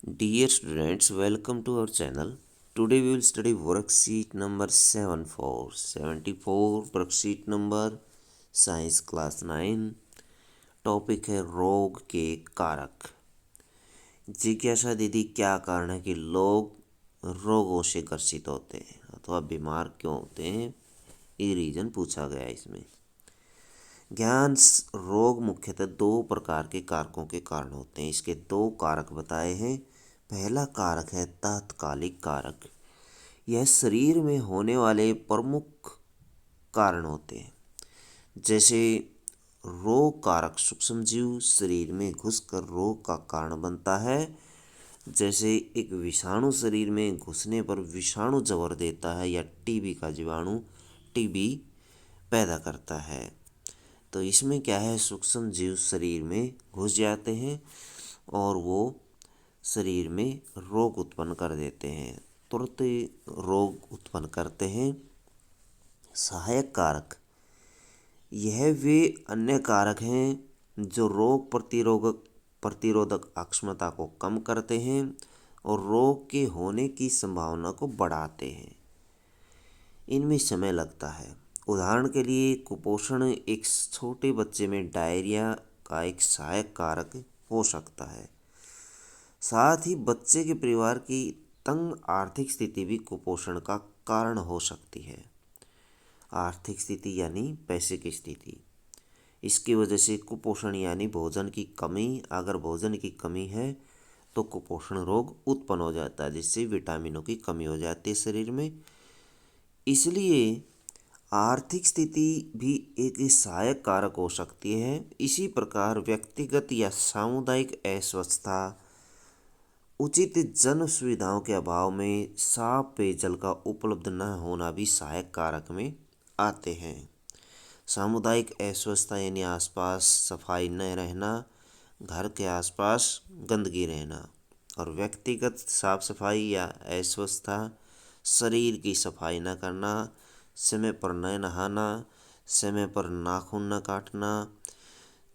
Dear students, welcome to our channel. Today we will study worksheet number 74 worksheet number science class 9। Topic है रोग के कारक। जिज्ञासा दीदी, क्या कारण है कि लोग रोगों से ग्रसित होते हैं अथवा बीमार क्यों होते हैं, ये रीजन पूछा गया है इसमें। ज्ञान रोग मुख्यतः दो प्रकार के कारकों के कारण होते हैं। इसके दो कारक बताए हैं। पहला कारक है तात्कालिक कारक। यह शरीर में होने वाले प्रमुख कारण होते हैं। जैसे रोग कारक सूक्ष्मजीव शरीर में घुसकर रोग का कारण बनता है। जैसे एक विषाणु शरीर में घुसने पर विषाणु जबर देता है, या टीबी का जीवाणु टीबी पैदा करता है। तो इसमें क्या है, सूक्ष्म जीव शरीर में घुस जाते हैं और वो शरीर में रोग उत्पन्न कर देते हैं, तुरंत रोग उत्पन्न करते हैं। सहायक कारक, यह वे अन्य कारक हैं जो रोग प्रतिरोधक अक्षमता को कम करते हैं और रोग के होने की संभावना को बढ़ाते हैं। इनमें समय लगता है। उदाहरण के लिए कुपोषण एक छोटे बच्चे में डायरिया का एक सहायक कारक हो सकता है। साथ ही बच्चे के परिवार की तंग आर्थिक स्थिति भी कुपोषण का कारण हो सकती है। आर्थिक स्थिति यानी पैसे की स्थिति, इसकी वजह से कुपोषण यानी भोजन की कमी। अगर भोजन की कमी है तो कुपोषण रोग उत्पन्न हो जाता है, जिससे विटामिनों की कमी हो जाती है शरीर में। इसलिए आर्थिक स्थिति भी एक सहायक कारक हो सकती है। इसी प्रकार व्यक्तिगत या सामुदायिक अस्वस्थता, उचित जन सुविधाओं के अभाव में साफ पेयजल का उपलब्ध न होना भी सहायक कारक में आते हैं। सामुदायिक अस्वस्थता यानी आसपास सफाई न रहना, घर के आसपास गंदगी रहना। और व्यक्तिगत साफ सफाई या अस्वस्थता, शरीर की सफाई न करना, समय पर न नहाना, समय पर नाखून न काटना,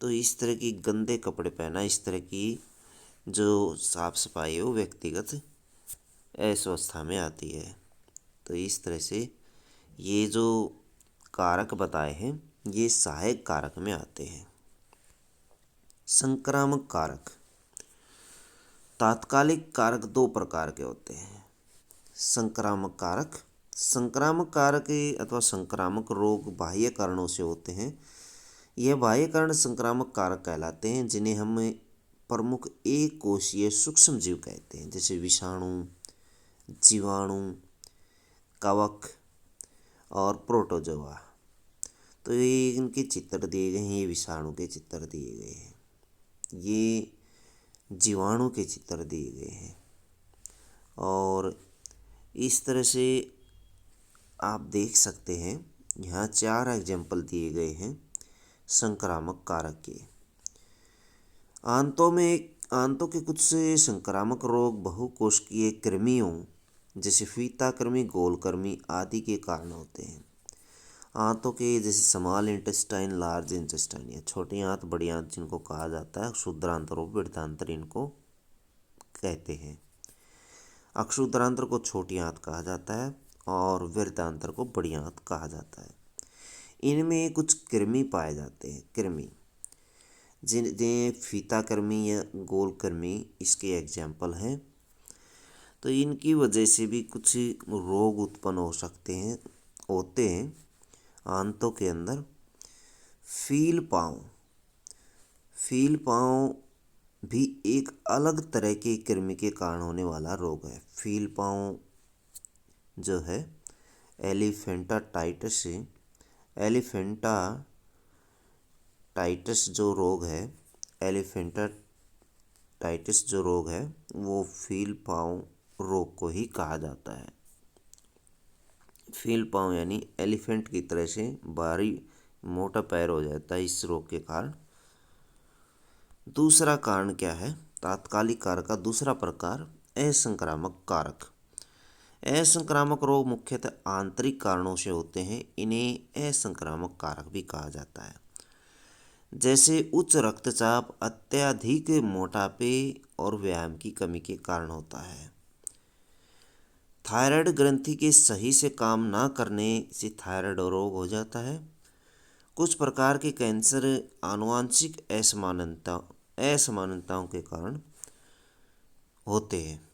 तो इस तरह की गंदे कपड़े पहना, इस तरह की जो साफ सफाई है वो व्यक्तिगत अस्वस्थता में आती है। तो इस तरह से ये जो कारक बताए हैं ये सहायक कारक में आते हैं। संक्रामक कारक, तात्कालिक कारक दो प्रकार के होते हैं। संक्रामक कारक अथवा संक्रामक रोग बाह्य कारणों से होते हैं। यह बाह्य कारण संक्रामक कारक कहलाते हैं, जिन्हें हम प्रमुख एक कोशीय सूक्ष्म जीव कहते हैं, जैसे विषाणु, जीवाणु, कवक और प्रोटोजोआ। तो ये इनके चित्र दिए गए हैं। ये विषाणु के चित्र दिए गए हैं, ये जीवाणु के चित्र दिए गए हैं। और इस तरह से आप देख सकते हैं, यहाँ 4 एग्जाम्पल दिए गए हैं संक्रामक कारक के। आंतों के कुछ संक्रामक रोग बहुकोशिकीय कृमियों जैसे फीता कृमि, गोल कृमि आदि के कारण होते हैं। आंतों के जैसे स्मॉल इंटेस्टाइन, लार्ज इंटेस्टाइन, या छोटी आंत बड़ी आंत जिनको कहा जाता है, क्षुद्रांत्र और वृद्धांत्र इनको कहते हैं। अक्षुद्रांत्र को छोटी आंत कहा जाता है और वृद्धांत्र को बड़ी आंत कहा जाता है। इनमें कुछ कृमि पाए जाते हैं। कृमि जिन्हें फीता कृमि या गोल कृमि इसके एग्जाम्पल हैं। तो इनकी वजह से भी कुछ रोग उत्पन्न हो सकते हैं, होते हैं आंतों के अंदर। फील पाँव भी एक अलग तरह के कृमि के कारण होने वाला रोग है। फील पाँव जो है एलिफेंटाटाइटिस जो रोग है, एलिफेंटाटाइटिस जो रोग है वो फील पाँव रोग को ही कहा जाता है। फील पाँव यानी एलिफेंट की तरह से भारी मोटा पैर हो जाता है इस रोग के कारण। दूसरा कारण क्या है, तात्कालिक कारक का दूसरा प्रकार असंक्रामक कारक। असंक्रामक रोग मुख्यतः आंतरिक कारणों से होते हैं। इन्हें असंक्रामक कारक भी कहा जाता है। जैसे उच्च रक्तचाप, अत्यधिक मोटापे और व्यायाम की कमी के कारण होता है। थायराइड ग्रंथि के सही से काम ना करने से थायराइड रोग हो जाता है। कुछ प्रकार के कैंसर आनुवंशिक असमानताओं के कारण होते हैं।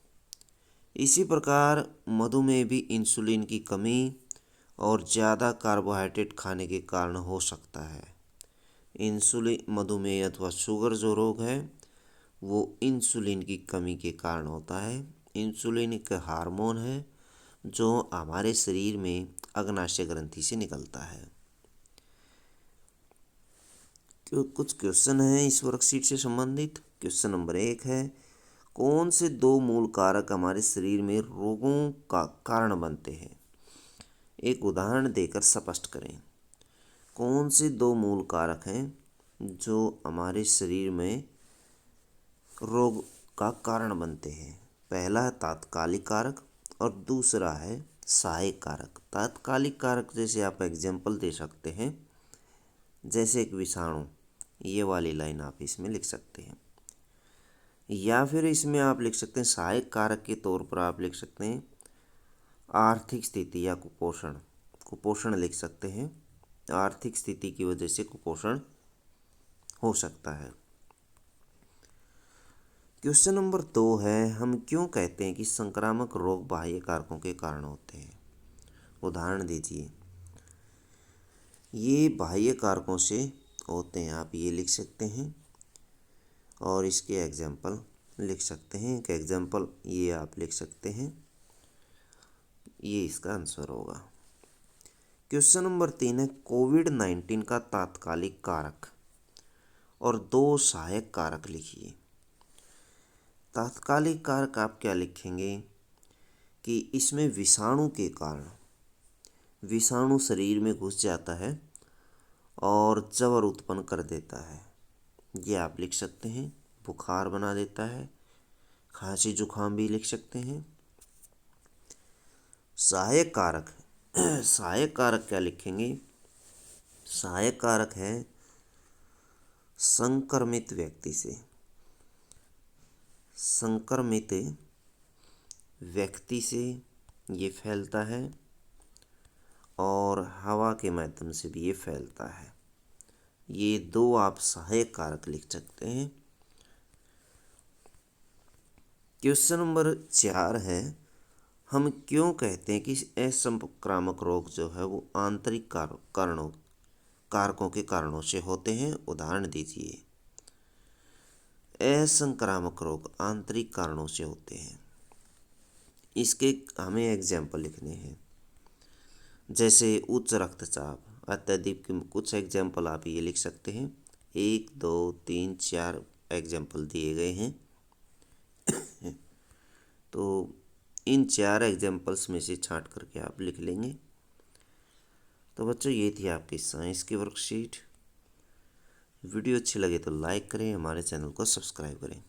इसी प्रकार मधुमेह भी इंसुलिन की कमी और ज़्यादा कार्बोहाइड्रेट खाने के कारण हो सकता है। इंसुलिन मधुमेह अथवा शुगर जो रोग है वो इंसुलिन की कमी के कारण होता है। इंसुलिन एक हार्मोन है जो हमारे शरीर में अग्नाशय ग्रंथि से निकलता है। कुछ क्वेश्चन हैं इस वर्कशीट से संबंधित। क्वेश्चन नंबर 1 है, कौन से दो मूल कारक हमारे शरीर में रोगों का कारण बनते हैं? एक उदाहरण देकर स्पष्ट करें। कौन से दो मूल कारक हैं जो हमारे शरीर में रोग का कारण बनते हैं? पहला है तात्कालिक कारक और दूसरा है सहायक कारक। तात्कालिक कारक जैसे आप एग्जाम्पल दे सकते हैं, जैसे एक विषाणु, ये वाली लाइन आप इसमें लिख सकते हैं। या फिर इसमें आप लिख सकते हैं सहायक कारक के तौर पर आप लिख सकते हैं आर्थिक स्थिति या कुपोषण। कुपोषण लिख सकते हैं, आर्थिक स्थिति की वजह से कुपोषण हो सकता है। क्वेश्चन नंबर 2 है, हम क्यों कहते हैं कि संक्रामक रोग बाह्य कारकों के कारण होते हैं? उदाहरण दीजिए। ये बाह्य कारकों से होते हैं, आप ये लिख सकते हैं और इसके एग्जाम्पल लिख सकते हैं। एक एग्जाम्पल ये आप लिख सकते हैं, ये इसका आंसर होगा। क्वेश्चन नंबर 3 है, कोविड-19 का तात्कालिक कारक और दो सहायक कारक लिखिए। तात्कालिक कारक आप क्या लिखेंगे कि इसमें विषाणु के कारण, विषाणु शरीर में घुस जाता है और जबर उत्पन्न कर देता है, ये आप लिख सकते हैं। बुखार बना देता है, खांसी जुकाम भी लिख सकते हैं। सहायक कारक सहायक कारक क्या लिखेंगे? सहायक कारक है संक्रमित व्यक्ति से, संक्रमित व्यक्ति से ये फैलता है और हवा के माध्यम से भी ये फैलता है। ये दो आप सहायक कारक लिख सकते हैं। क्वेश्चन नंबर 4 है, हम क्यों कहते हैं कि असंक्रामक रोग जो है वो आंतरिक कारकों के कारणों से होते हैं? उदाहरण दीजिए। असंक्रामक रोग आंतरिक कारणों से होते हैं, इसके हमें एग्जाम्पल लिखने हैं। जैसे उच्च रक्तचाप, अत्यधिक के कुछ एग्जाम्पल आप ये लिख सकते हैं। 1 2 3 4 एग्जाम्पल दिए गए हैं। तो इन 4 एग्जाम्पल्स में से छांट करके आप लिख लेंगे। तो बच्चों, ये थी आपकी साइंस की वर्कशीट। वीडियो अच्छी लगे तो लाइक करें, हमारे चैनल को सब्सक्राइब करें।